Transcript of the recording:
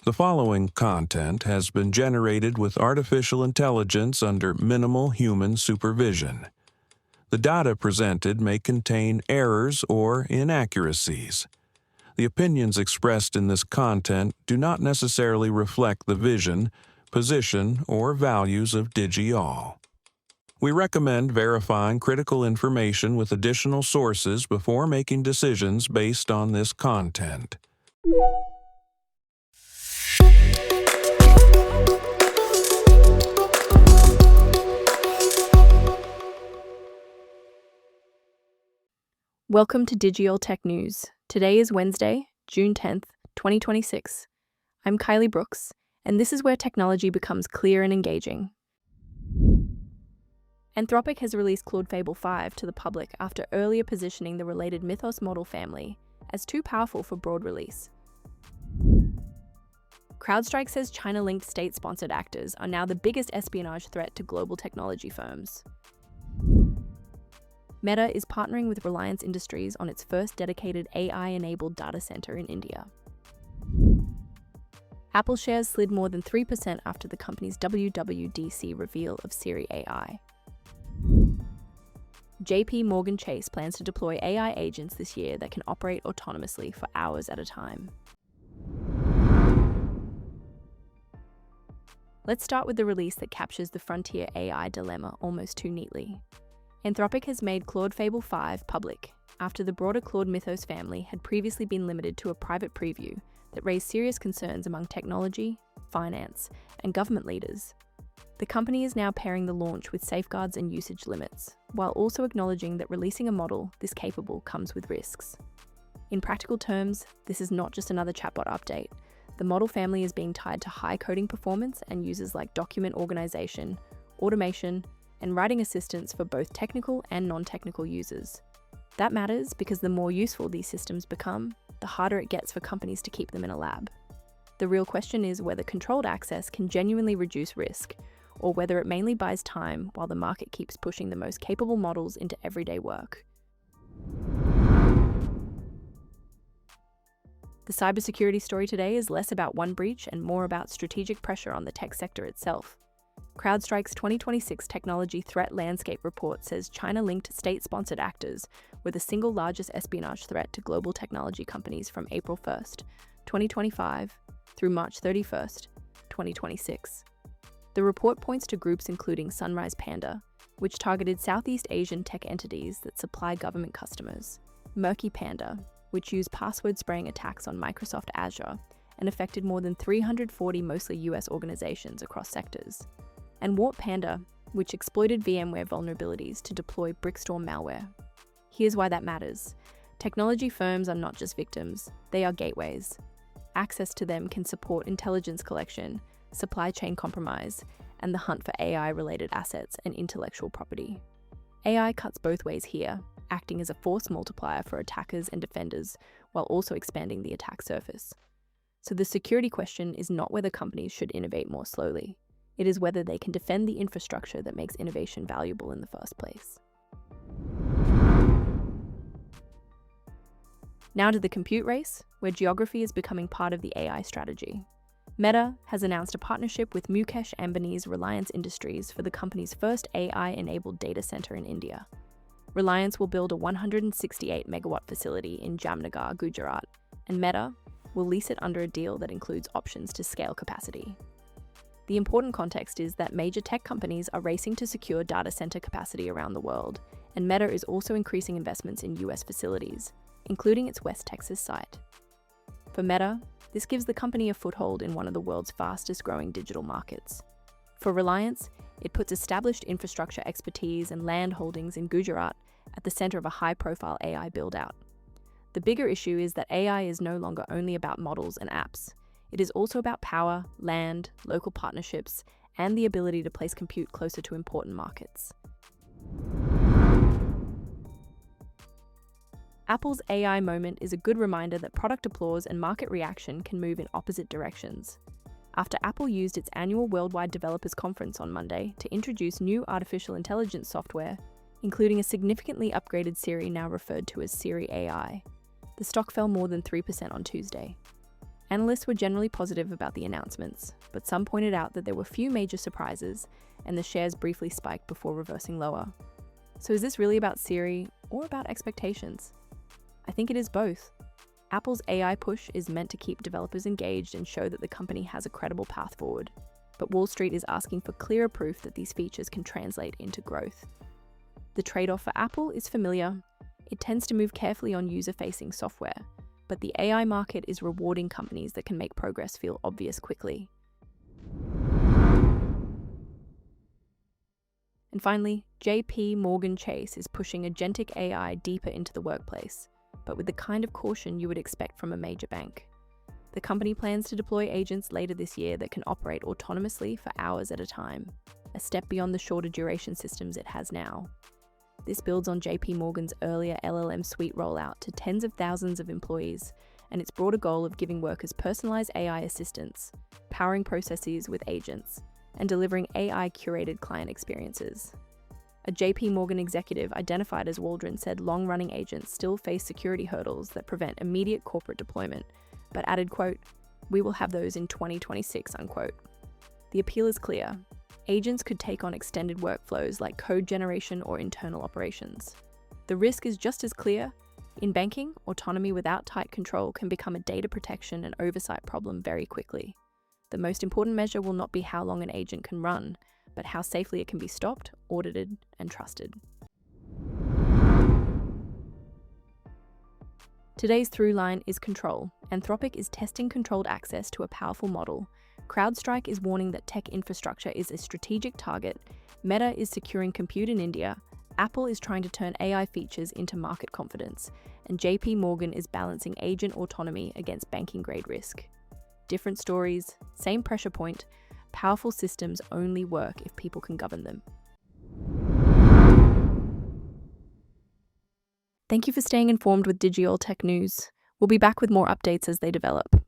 The following content has been generated with artificial intelligence under minimal human supervision. The data presented may contain errors or inaccuracies. The opinions expressed in this content do not necessarily reflect the vision, position, or values of DigiAll. We recommend verifying critical information with additional sources before making decisions based on this content. Welcome to DigiAll Tech News. Today is Wednesday, June 10th, 2026. I'm Kylie Brooks, and this is where technology becomes clear and engaging. Anthropic has released Claude Fable 5 to the public after earlier positioning the related Mythos model family as too powerful for broad release. CrowdStrike says China-linked state-sponsored actors are now the biggest espionage threat to global technology firms. Meta is partnering with Reliance Industries on its first dedicated AI-enabled data center in India. Apple shares slid more than 3% after the company's WWDC reveal of Siri A.I. JP Morgan Chase plans to deploy AI agents this year that can operate autonomously for hours at a time. Let's start with the release that captures the frontier AI dilemma almost too neatly. Anthropic has made Claude Fable 5 public after the broader Claude Mythos family had previously been limited to a private preview that raised serious concerns among technology, finance, and government leaders. The company is now pairing the launch with safeguards and usage limits, while also acknowledging that releasing a model this capable comes with risks. In practical terms, this is not just another chatbot update. The model family is being tied to high coding performance and uses like document organization, automation, and writing assistance for both technical and non-technical users. That matters because the more useful these systems become, the harder it gets for companies to keep them in a lab. The real question is whether controlled access can genuinely reduce risk, or whether it mainly buys time while the market keeps pushing the most capable models into everyday work. The cybersecurity story today is less about one breach and more about strategic pressure on the tech sector itself. CrowdStrike's 2026 Technology Threat Landscape report says China-linked state-sponsored actors were the single largest espionage threat to global technology companies from April 1st, 2025 through March 31st, 2026. The report points to groups including Sunrise Panda, which targeted Southeast Asian tech entities that supply government customers, Murky Panda, which used password-spraying attacks on Microsoft Azure and affected more than 340 mostly US organizations across sectors, and Warp Panda, which exploited VMware vulnerabilities to deploy Brickstorm malware. Here's why that matters. Technology firms are not just victims, they are gateways. Access to them can support intelligence collection, supply chain compromise, and the hunt for AI-related assets and intellectual property. AI cuts both ways here, acting as a force multiplier for attackers and defenders, while also expanding the attack surface. So the security question is not whether companies should innovate more slowly. It is whether they can defend the infrastructure that makes innovation valuable in the first place. Now to the compute race, where geography is becoming part of the AI strategy. Meta has announced a partnership with Mukesh Ambani's Reliance Industries for the company's first AI-enabled data center in India. Reliance will build a 168-megawatt facility in Jamnagar, Gujarat, and Meta will lease it under a deal that includes options to scale capacity. The important context is that major tech companies are racing to secure data center capacity around the world, and Meta is also increasing investments in US facilities, including its West Texas site. For Meta, this gives the company a foothold in one of the world's fastest-growing digital markets. For Reliance, it puts established infrastructure expertise and land holdings in Gujarat at the center of a high-profile AI build-out. The bigger issue is that AI is no longer only about models and apps. It is also about power, land, local partnerships, and the ability to place compute closer to important markets. Apple's AI moment is a good reminder that product applause and market reaction can move in opposite directions. After Apple used its annual Worldwide Developers Conference on Monday to introduce new artificial intelligence software, including a significantly upgraded Siri now referred to as Siri A.I, the stock fell more than 3% on Tuesday. Analysts were generally positive about the announcements, but some pointed out that there were few major surprises, and the shares briefly spiked before reversing lower. So is this really about Siri or about expectations? I think it is both. Apple's AI push is meant to keep developers engaged and show that the company has a credible path forward, but Wall Street is asking for clearer proof that these features can translate into growth. The trade-off for Apple is familiar. It tends to move carefully on user-facing software, but the AI market is rewarding companies that can make progress feel obvious quickly. And finally, JP Morgan Chase is pushing agentic AI deeper into the workplace, but with the kind of caution you would expect from a major bank. The company plans to deploy agents later this year that can operate autonomously for hours at a time, a step beyond the shorter duration systems it has now. This builds on JP Morgan's earlier LLM suite rollout to tens of thousands of employees and its broader goal of giving workers personalized AI assistants, powering processes with agents, and delivering AI-curated client experiences. A JP Morgan executive identified as Waldron said long-running agents still face security hurdles that prevent immediate corporate deployment, but added, quote, "We will have those in 2026, unquote." The appeal is clear. Agents could take on extended workflows like code generation or internal operations. The risk is just as clear. In banking, autonomy without tight control can become a data protection and oversight problem very quickly. The most important measure will not be how long an agent can run, but how safely it can be stopped, audited, and trusted. Today's through line is control. Anthropic is testing controlled access to a powerful model. CrowdStrike is warning that tech infrastructure is a strategic target. Meta is securing compute in India. Apple is trying to turn AI features into market confidence. And JP Morgan is balancing agent autonomy against banking-grade risk. Different stories, same pressure point. Powerful systems only work if people can govern them. Thank you for staying informed with Digital Tech News. We'll be back with more updates as they develop.